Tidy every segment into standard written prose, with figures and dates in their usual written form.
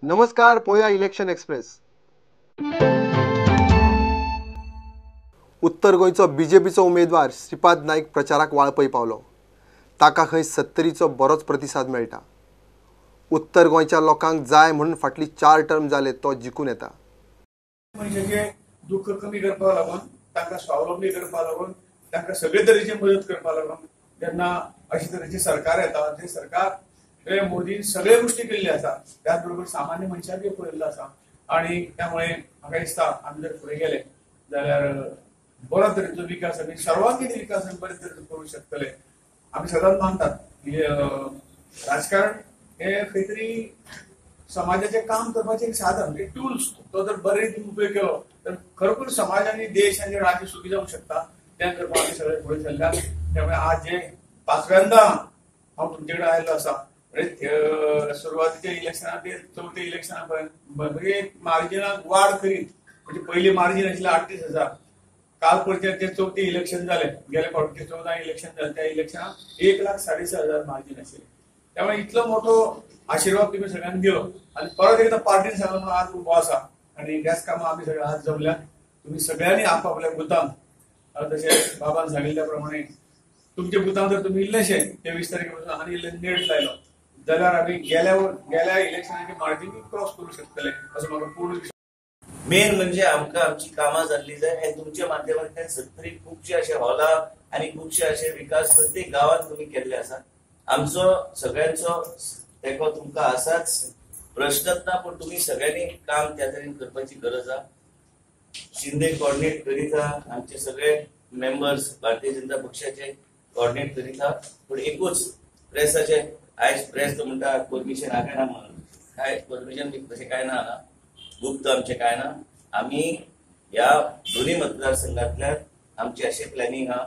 नमस्कार, पोया election express. उत्तर गोंयचो बीजेपीचो उमेदवार श्रीपाद नाईक प्रचाराक वाळपय पावलो। ताका खंय 70चो बरोच प्रतिसाद मेळटा। उत्तर गोंयच्या लोकांक जाय म्हणून फाटली 4 टर्म जाले तो जिखून येता। मनशाचे दुःख कमी करपाक लागून, तांकां स्वावलंबी करपाक लागून, तांकां सगळे तरेची मदत करपाक लागून जेन्ना अशे तरेचे सरकार येता, ते सरकार मोदीन सगळे गोष्टी केल्ली आसा, त्याच बरोबर सामान्य मनशाकय पळयल्लो आसा। आणि त्यामुळे म्हाका दिसता आमी जर फुडें गेले जाल्यार बरो तरेचो विकास आमी सर्वांगीण विकास आमी बरे तरेन करूंक शकतले। आमी सदांच मानतात की राजकारण हे खंय तरी समाजाचे काम करपाचें एक साधन, एक टूल्स। तो जर बरे रीतीन उपयोग केलो तर खरोखर समाज आनी देश आनी राज्य सुखी जावंक शकता। तें करपाक आमी सगळे फुडें सरल्यात। त्यामुळे आज जे 5व्यांदा हांव तुमचे कडेन आयिल्लो आसा, सुरवातीच्या इलेक्शनां ते चवथे इलेक्शना पर्यंत मार्जिनाक वाड करीत, म्हणजे पयली मार्जिन आशिल्लें 38,000, काल परचें चवथें इलेक्शन जालें, गेल्या फावटीचें 14 इलेक्शन जालें, त्या इलेक्शनाक 1,06,500 मार्जिन आशिल्लें। त्यामुळे इतलो मोठो आशिर्वाद तुम्ही सगळ्यांनी दिलो आणि परत एकदा पार्टीन सांगलो म्हणून आज उबो आसा आणि गॅस कामां आमी सगळे आज जमल्या। तुम्ही सगळ्यांनी आपापल्या बुथांत तशें बाबान सांगिल्ल्या प्रमाणे तुमच्या बुथांत जर तुम्ही इल्लेशे 23 तारखेपासून आनी इल्ले नेट लायलो जाल्यार आमी गेल्या इलेक्शनाची मार्जिन क्रॉस करू शकतले असं म्हाका पूर्ण विश्वास। मेन म्हणजे आमकां आमची कामां जाल्ली जाय हे तुमच्या माध्यमांतल्यान सत्तरी खुबशे अशे हॉला आणि खुबशे अशे विकास प्रत्येक गावात तुम्ही केल्ले आसा। आमचो सगळ्यांचो तेको तुमकां आसाच, प्रश्नच ना, पण तुम्ही सगळ्यांनी काम त्या तरेन करपाची गरज आहा। शिंदे कोऑर्डिनेट करीत आहा, आमचे सगळे मेंबर्स भारतीय जनता पक्षाचे कोऑर्डिनेट करीत आहा, पण एकूच प्रेसाचे आयज प्रेस तो म्हणटा परमिशन हाका ना म्हणून, काय परमिशन तशें काय ना, गुप्त आमचे काय ना। आमी ह्या दोन्ही मतदारसंघातल्यान आमचे अशें प्लॅनिंग आहा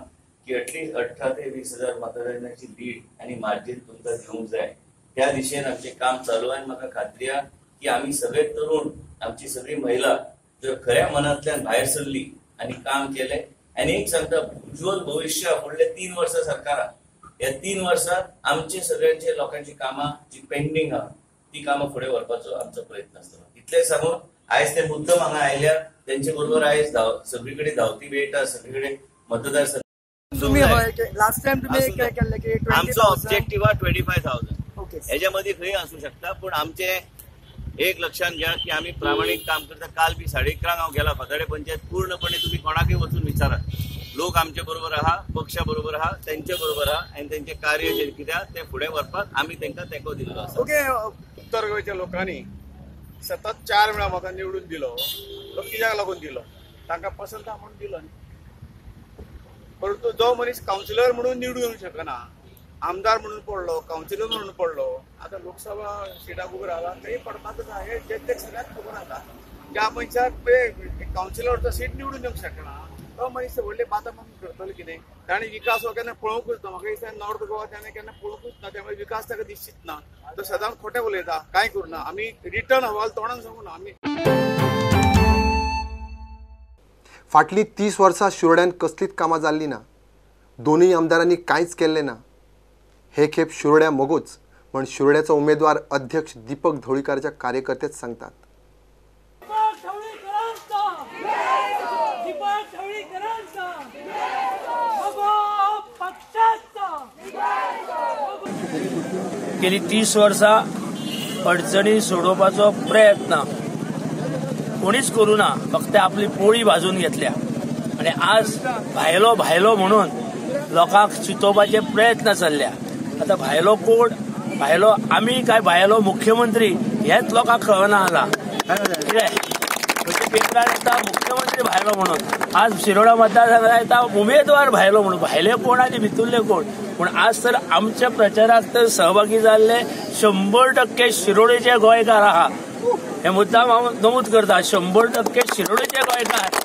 की एटलीस्ट 18 ते 20,000 मतदारांची लीड आणि मार्जिन तुमकां घेवंक जाय। त्या दिशेन आमचे काम चालू आहे। म्हाका खात्री आहा की आमी सगळे तरुण, आमची सगळी महिला जर खऱ्या मनांतल्यान भायर सरली आणि काम केले, आणि एक सांगता उज्ज्वल भविष्य फुडले 3 वर्सां सरकाराक, या 3 वर्सांत आमचे सगळ्यांचे लोकांची कामां जी पेंडिंग आहा ती कामां फुडें व्हरपाचो आमचो प्रयत्न आसतलो। इतलें सांगून आयज ते मुद्दम हांगा आयल्या, तेंचे बरोबर आयज सगळीकडे धांवती मेळटा, सगळीकडे मतदार तुम्ही लास्ट टाइम तुम्ही काय केले की आमचो ऑब्जेक्टिव्ह हा 25,000। ह्याच्यामध्ये खंय असू शकता, पण आमचे एक लक्षात घ्या की आम्ही प्रामाणिक काम करता। काल बी 11:30 हांव गेला फातर्डे पंचायत, पूर्णपणे तुम्ही कोणाकय वचून विचारा, लोक आमचे बरोबर आहा, पक्षा बरोबर आहा, त्यांच्या बरोबर आहा आणि त्यांचे कार्य जे कित्याक ते फुडें व्हरपाक आम्ही तांकां तेंको दिल्लो आसा। ओके, उत्तर गोंयच्या लोकांनी सतत 4 वेळा म्हाका निवडून दिलो। तो कित्याक लागून दिलो? तांकां पसंत आहा म्हणून दिलो न्ही। परंतु जो मनीस कावन्सिलर म्हणून निवडून येवंक शकना, आमदार म्हणून पडलो, कावन्सिलर म्हणून पडलो, आता लोकसभा सिटाक उबो रावला थंय पडपाकच आहा, हे जे सगळ्यात खबर आसा। ज्या मनशाक कावन्सिलरचो सीट निवडून येवंक शकना, तो मनीस व्हडले बाताबां करतलो कितें? ताणें विकास हो केन्ना पळोवंकूच ना। म्हाका दिसता नॉर्थ गोवा ताणें केन्ना पळोवंकूच ना, त्यामुळे विकास ताका दिसचीच ना। तो सदांच खोटें उलयता, कांय करना। आमी रिटर्न अहवाल तोंडान सांगू ना आमी। फाटली 30 वर्सां शिरोड्यान कसलीच कामां जाल्ली ना। दोनूय आमदारांनी कांयच केल्लें ना। हे खेप शिरोड्या मोगूच म्हण शिरोड्याचो उमेदवार अध्यक्ष दीपक ढवळीकराच्या कार्यकर्तेच सांगतात। गेली 30 वर्सां अडचणी सोडोवपाचो प्रयत्न कोणीच करू ना, फक्त आपली पोळी भाजून घेतल्या आणि आज भायलो म्हणून लोकांक चिंतोवपाचे प्रयत्न चालल्या। आता भायलो कोण, भायलो आमी काय भायलो मुख्यमंत्री हेच लोकांक कळना आला। पेपरार येता मुख्यमंत्री भायलो म्हणून, आज शिरोडा मतदारसंघात येता उमेदवार भायलो म्हणून। भायले कोण आनी भितुरले कोण? पण आज तर आमच्या प्रचाराक तर सहभागी जाल्ले 100% शिरोडेचे गोंयकार आहा। हे मुद्दाम हांव नमूद करता, 100% शिरोडेचे गोंयकार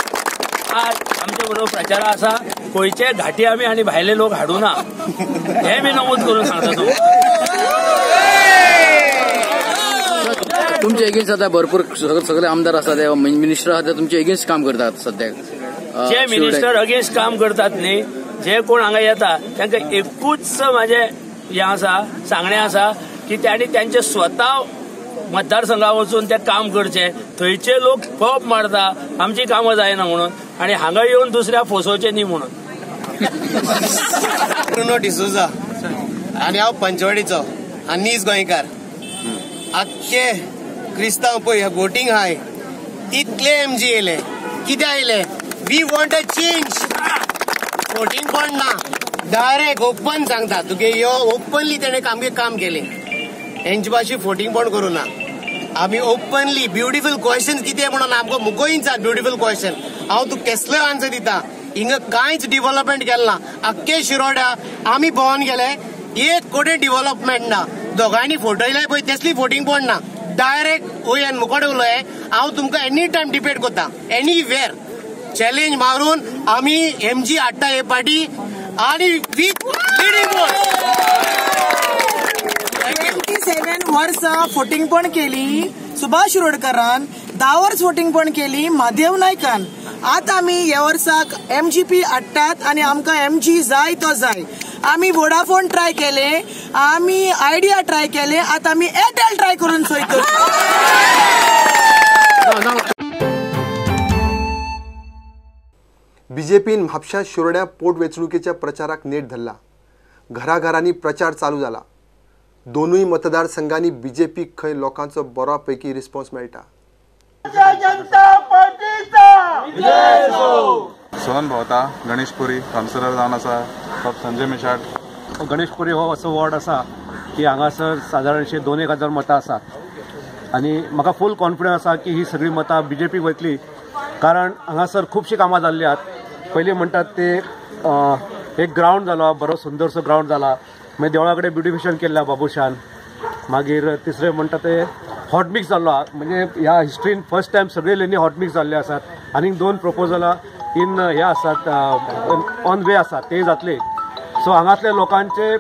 आज आमच्या बरोबर प्रचार आसा। खंयचे घाटी आमी आनी भायले लोक हाडू ना, हे मी नमूद करून सांगता। तुमचे एगेन्स्ट आता भरपूर सगळे आमदार आसात, मिनिस्टर आहात, तुमचे एगेन्स्ट काम करतात सध्याक। जे मिनिस्टर अगेन्स्ट काम करतात न्ही, जे कोण हांगा येता तांकां एकूच माझे हे आसा, सांगणें आसा की त्यांनी त्यांचे स्वतः मतदारसंघात वचून ते काम करचे, थंयचे लोक फोप मारता आमची कामां जायना म्हणून, आणि हांगा येवन दुसऱ्या फसोवचे न्ही म्हणून. ब्रुनो डिसोजा आणि हांव पंचवाडीचो आनी नीज गोंयकार. आख्खे क्रिस्तांव पळय वोटींग हाय इतले एमजी येयले. कितें आयले? We want a change. Voting पडना, डायरेक्ट ओपन सांगता तुगे यो ओपनली तेणे काम केले. हेंचे भाशेन वोटींग पण करूं ना. आमी ओपनली ब्युटिफूल क्वेश्चन कितें म्हणून आमकां मुगोयींचात ब्युटिफूल क्वेश्चन. हांव तुका कसलोय आन्सर दिता. हिंगा कांयच डेव्हलपमेंट केलें ना. आख्खे शिरोड्या आमी भोंवन गेले, एक कोटी डेव्हलपमेंट ना. दोगांयनी फोटयले पळय तसली वोटींग पडना. डायरेक्ट वयन मुकोडे उलय. हांव तुमकां एनी टायम डिबेट करता, एनी वेर चॅलेंज मारून आमी एमजी हाडटा हे पार्टी आणि विथ लिडिंग वोट. 27 वर्सां वोटींग पण केली सुभाष शिरोडकरान, 10 वर्स वोटींग पण केली महादेव नायकान. आता आमी ह्या वर्साक एमजीपी हाडटात आणि आमकां एमजी जाय तो जाय. आमी वोडाफोन ट्राय केले, आमी आयडिया ट्राय केले, आता आमी एअरटेल ट्राय करून सोय करता. बीजेपीन म्हापशा शिरोड्या पोटवेंचणुकेच्या प्रचाराक नेट धरला. घराघरांनी प्रचार चालू झाला. दोनूय मतदारसंघांनी बीजेपीक खंय लोकांचो बऱ्यापैकी रिस्पॉन्स मेळटा. सोन भोंवता गणेशपुरी कावन्सिलर जावन आसा संजय मिशाट. गणेशपुरी हो असो वॉर्ड आसा की हांगासर सादारणशे 2,000 मतां आसात आणि म्हाका फूल कॉन्फिडन्स आसा की ही सगळी मतां बीजेपीक वयतली. कारण हांगासर खुबशीं कामां जाल्ली आहात. पयलीं म्हणटात ते एक ग्राउंड जालो, बरो सुंदरसो ग्राउंड जाला. मागीर देवळा कडेन ब्युटिफिकेशन केल्लें बाबुशान. मागीर तिसरें म्हणटा ते हॉट मिक्स जाल्लो आहा. म्हणजे ह्या हिस्ट्रीन फर्स्ट टायम सगळे लेनी हॉट मिक्स जाल्ले आसात. आनीक 2 प्रपोजलां इन हे आसात ऑन वे आसात, ते जातले. सो हांगातल्या लोकांचे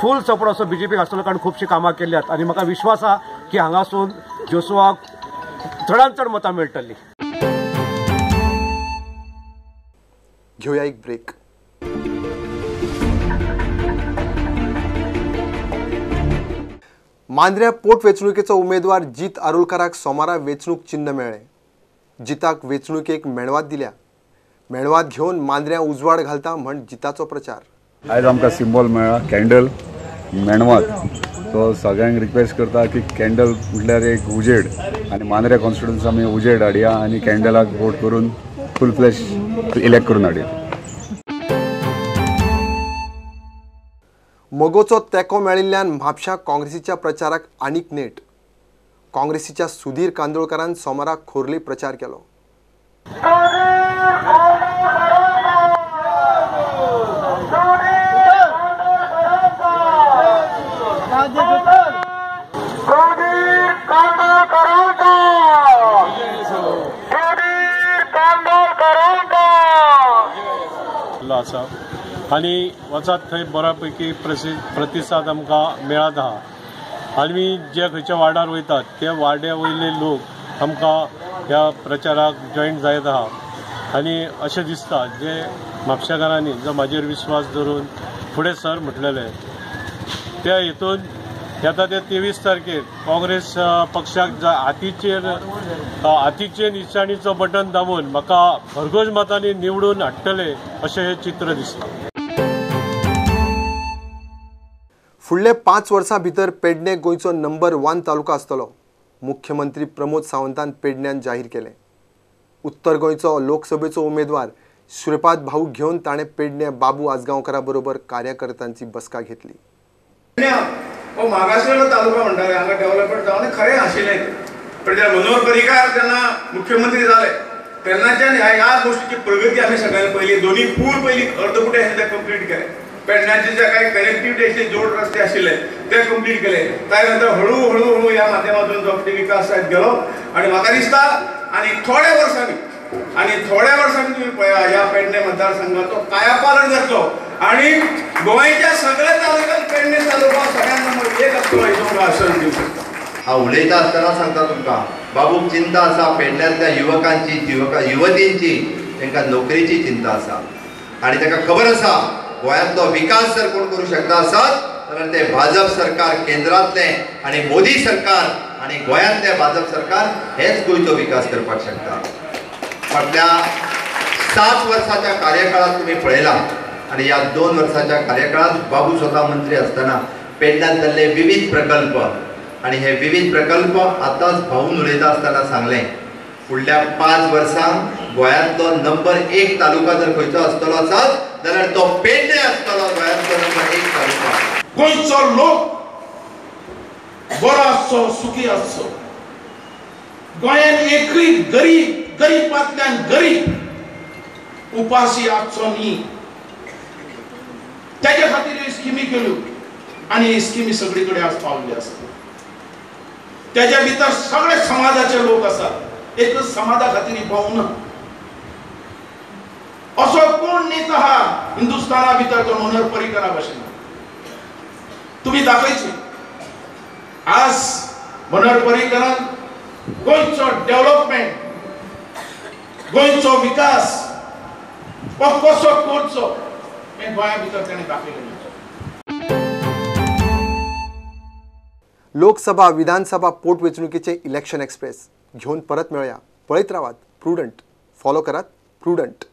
फूल सपोर्ट असो बीजेपीक आसतलो, कारण खुबशीं कामां केल्यात. आनी म्हाका विश्वास आहा की हांगासून जोसुवाक चडांत चड मतां मेळटलीं. घेऊया एक ब्रेक. मांद्र्या पोटवेंचणुकेचो उमेदवार जीत आरोलकाराक सोमारा वेंचणूक चिन्ह मेळ्ळें. जिताक वेंचणुकेक मेणवात दिल्या. मेणवात घेवन मांद्र्या उजवाड घालता म्हण जिताचो प्रचार. आयज आमकां सिंबॉल मेळ्ळा कॅन्डल मेणवात. तो सगळ्यांक रिक्वेस्ट करता की कॅन्डल म्हटल्यार एक उजेड, आनी मांद्र्या कॉन्स्टिट्युन्सी आमी उजेड हाडया आनी कॅन्डलाक वोट करून फूल फ्लॅश इलेक्ट करून हाडया. मोगोचो तेंको मेळिल्ल्यान म्हापशा काँग्रेसीच्या प्रचाराक आनीक नेट. काँग्रेसीच्या सुधीर कांदोळकरान सोमारा खोर्ली प्रचार केलो. आसा आनी वचत थंय बऱ्यापैकी प्रतिसाद आमकां मेळत आहा. आमी जे खंयच्या वार्डार वयतात ते वार्ड्या वयले लोक आमकां ह्या प्रचाराक जॉयंट जायत आहा. आनी अशें दिसता जे म्हापशेकारांनी जो म्हाजेर विश्वास धरून फुडें सर म्हटलेले त्या हेतून येता ते 23 तारखेर काँग्रेस पक्षाक हातीचेर निशाणीचो बटन दाबून म्हाका भरघोस मतांनी निवडून हाडटले अशें हे चित्र दिसता. फुडले 5 वर्सां भितर पेडणे गोंयचो नंबर 1 तालुका आसतलो. मुख्यमंत्री प्रमोद सावंतान पेडण्यान जाहीर केलें. उत्तर गोंयचो लोकसभेचो उमेदवार श्रीपाद भाऊ घेवन ताणें पेडणे बाबू आजगांवकारा बरोबर कार्यकर्त्यांची बसका घेतली. मागासलेलो तालुका म्हणटाले हांगा डेव्हलपमेंट जावन खरें आशिल्लें. पण त्या मनोहर पर्रीकार जेन्ना मुख्यमंत्री जाले तेन्नाच्यान ह्या गोष्टीची प्रगती आमी सगळ्यांनी पयली. दोन्ही पूल पयली अर्दकुटे हे कंप्लीट केले. पेडण्याचे जे काही कनेक्टिव्हिटी जोड रस्ते आशिल्ले ते कंप्लीट केले. त्यानंतर हळू ह्या माध्यमातून जो विकास जायत गेलो. आणि म्हाका दिसता आनी थोड्या वर्सांनी तुम्ही पळया ह्या पेडणे मतदारसंघाचो कायापालट जातलो आणि गोंयच्या सगळ्या तालुक्यात पेडणे तालुका सगळ्यात नंबर 1 आसतलो हेचो म्हाका आश्वासन दिवं शकता. हांव उलयता आसतना सांगता तुमकां बाबूक चिंता आसा पेडण्यातल्या युवकांची युवतींची तांकां नोकरीची चिंता आसा. आनी ताका खबर आसा गोंयांतलो विकास जर कोण करूं शकता आसत जाल्यार ते भाजप सरकार केंद्रांतले आणि मोदी सरकार आणि गोंयांतले भाजप सरकार हेच गोंयचो विकास करपाक शकता. फाटल्या 7 वर्साच्या कार्यकाळात तुम्ही पळयला आणि या 2 वर्साच्या कार्यकाळात बाबू स्वतः मंत्री असताना पेडण्यात जाल्ले विविध प्रकल्प आणि हे विविध प्रकल्प आताच भाऊन उलयता आसतना सांगले फुडल्या 5 वर्सांक गोंयांतलो नंबर 1 तालुका जर खंयचो आसतलो आसत जाल्यार तो पेडणे आसतलो. गोंयांतलो नंबर 1 तालुका. गोंयचो लोक बरो आसचो सुखी आसचो. गोंयांत एकूय गरीबांतल्यान गरीब उपाशी आसचो न्ही. त्याच्या खातीर ह्यो स्किमी केल्यो आनी ही स्किमी सगळी कडेन आज पावल्ली आसा. त्याच्या भितर सगळे समाजाचे लोक आसात. एकच समाजा खातीर पावना असो कोण नेता हा हिंदुस्थाना भितर तो मनोहर पर्रीकरा भशेन तुम्ही दाखयचे. आज मनोहर पर्रीकरान गोंयचो डेव्हलपमेंट गोंयचो विकास हो कसो करचो हे गोंया भितर ताणें दाखयलें. लोकसभा विधानसभा पोटवेंचणुकीचे इलेक्शन एक्सप्रेस घेऊन परत मिळूया. पळयत रावात प्रुडंट. फॉलो करात प्रुडंट.